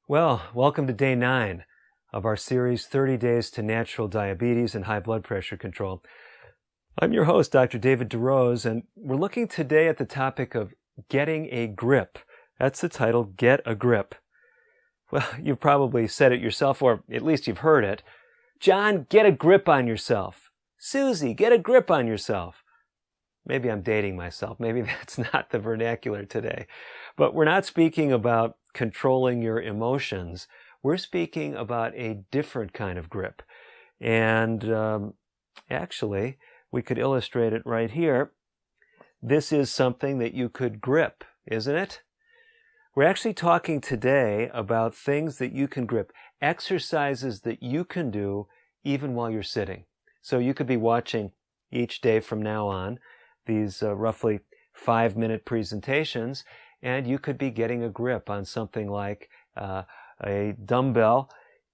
Well, welcome to day 9 of our series, 30 Days to Natural Diabetes and High Blood Pressure Control. I'm your host, Dr. David DeRose, and we're looking today at the topic of getting a grip. That's the title, Get a Grip. Well, you've probably said it yourself, or at least you've heard it. John, get a grip on yourself. Susie, get a grip on yourself. Maybe I'm dating myself. Maybe that's not the vernacular today. But we're not speaking about controlling your emotions. We're speaking about a different kind of grip. And actually, we could illustrate it right here. This is something that you could grip, isn't it? We're actually talking today about things that you can grip, exercises that you can do even while you're sitting. So you could be watching each day from now on these roughly 5-minute presentations, and you could be getting a grip on something like a dumbbell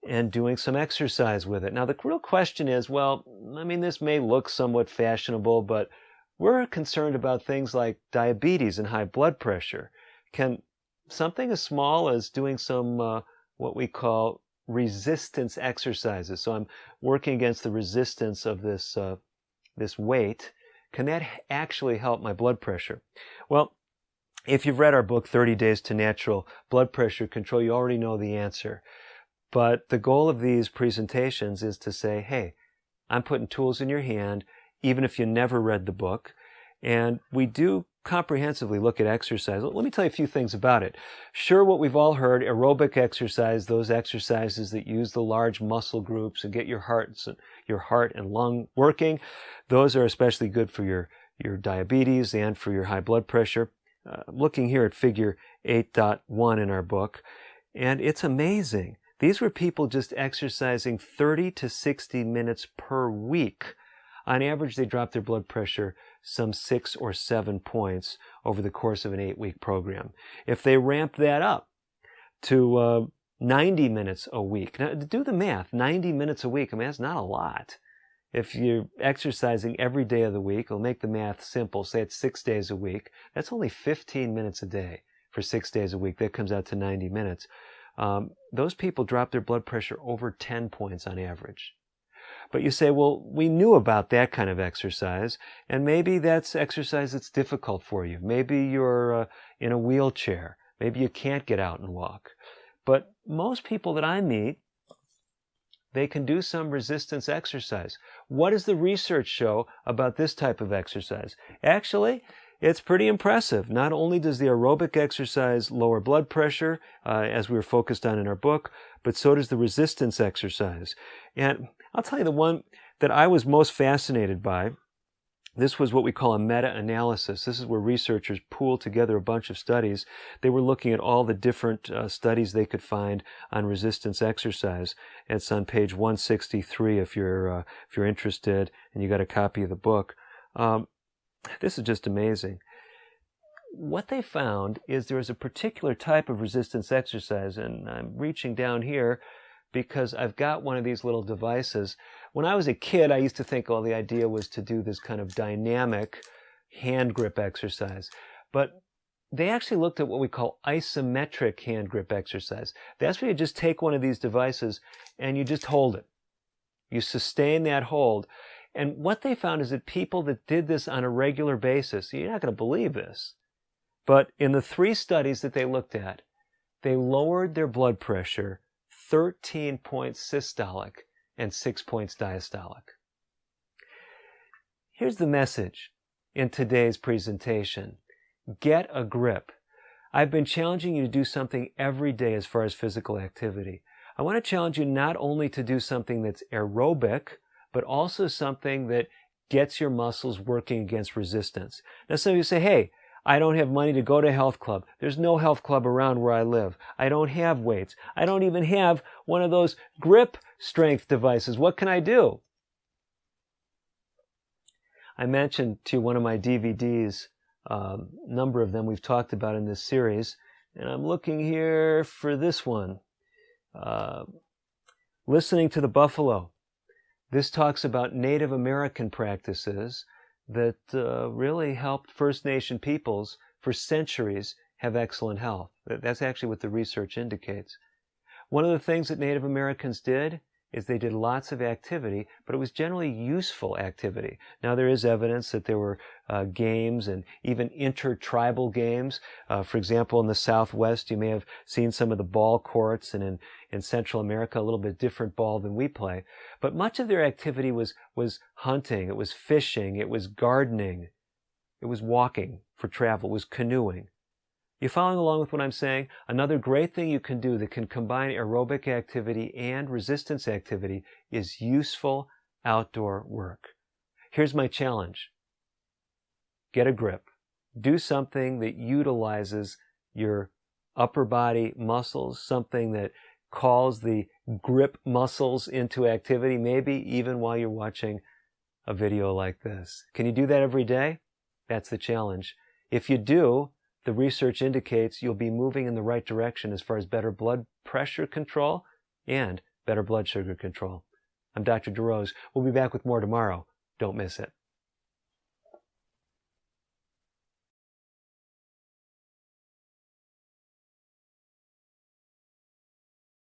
and doing some exercise with it. Now, the real question is, well, I mean, this may look somewhat fashionable, but we're concerned about things like diabetes and high blood pressure. Can something as small as doing some what we call resistance exercises, so I'm working against the resistance of this weight, can that actually help my blood pressure? Well, if you've read our book, 30 Days to Natural Blood Pressure Control, you already know the answer. But the goal of these presentations is to say, hey, I'm putting tools in your hand, even if you never read the book. And we do comprehensively look at exercise. Let me tell you a few things about it. Sure, what we've all heard, aerobic exercise, those exercises that use the large muscle groups and get your heart and lung working, those are especially good for your diabetes and for your high blood pressure. Looking here at figure 8.1 in our book, and it's amazing. These were people just exercising 30 to 60 minutes per week. On average, they dropped their blood pressure some 6 or 7 points over the course of an 8-week program. If they ramped that up to 90 minutes a week, now do the math, 90 minutes a week, I mean, that's not a lot. If you're exercising every day of the week, it'll make the math simple. Say it's 6 days a week. That's only 15 minutes a day for 6 days a week. That comes out to 90 minutes. Those people drop their blood pressure over 10 points on average. But you say, well, we knew about that kind of exercise, and maybe that's exercise that's difficult for you. Maybe you're in a wheelchair. Maybe you can't get out and walk. But most people that I meet, they can do some resistance exercise. What does the research show about this type of exercise? Actually, it's pretty impressive. Not only does the aerobic exercise lower blood pressure, as we were focused on in our book, but so does the resistance exercise. And I'll tell you the one that I was most fascinated by. This was what we call a meta-analysis. This is where researchers pooled together a bunch of studies. They were looking at all the different studies they could find on resistance exercise. It's on page 163 if you're interested and you got a copy of the book. This is just amazing. What they found is there is a particular type of resistance exercise, and I'm reaching down here because I've got one of these little devices. When I was a kid, I used to think, the idea was to do this kind of dynamic hand grip exercise. But they actually looked at what we call isometric hand grip exercise. That's where you just take one of these devices and you just hold it. You sustain that hold. And what they found is that people that did this on a regular basis, you're not going to believe this, but in the 3 studies that they looked at, they lowered their blood pressure 13 points systolic and 6 points diastolic. Here's the message in today's presentation. Get a grip. I've been challenging you to do something every day as far as physical activity. I want to challenge you not only to do something that's aerobic, but also something that gets your muscles working against resistance. Now, some of you say, hey, I don't have money to go to a health club. There's no health club around where I live. I don't have weights. I don't even have one of those grip strength devices. What can I do? I mentioned to you one of my DVDs, number of them we've talked about in this series, and I'm looking here for this one. Listening to the Buffalo. This talks about Native American practices that really helped First Nation peoples for centuries have excellent health. That's actually what the research indicates. One of the things that Native Americans did is they did lots of activity, but it was generally useful activity. Now, there is evidence that there were games and even intertribal games. For example, in the Southwest, you may have seen some of the ball courts, and in Central America, a little bit different ball than we play. But much of their activity was hunting, it was fishing, it was gardening, it was walking for travel, it was canoeing. You following along with what I'm saying? Another great thing you can do that can combine aerobic activity and resistance activity is useful outdoor work. Here's my challenge. Get a grip. Do something that utilizes your upper body muscles, something that calls the grip muscles into activity, maybe even while you're watching a video like this. Can you do that every day? That's the challenge. If you do, the research indicates you'll be moving in the right direction as far as better blood pressure control and better blood sugar control. I'm Dr. DeRose. We'll be back with more tomorrow. Don't miss it.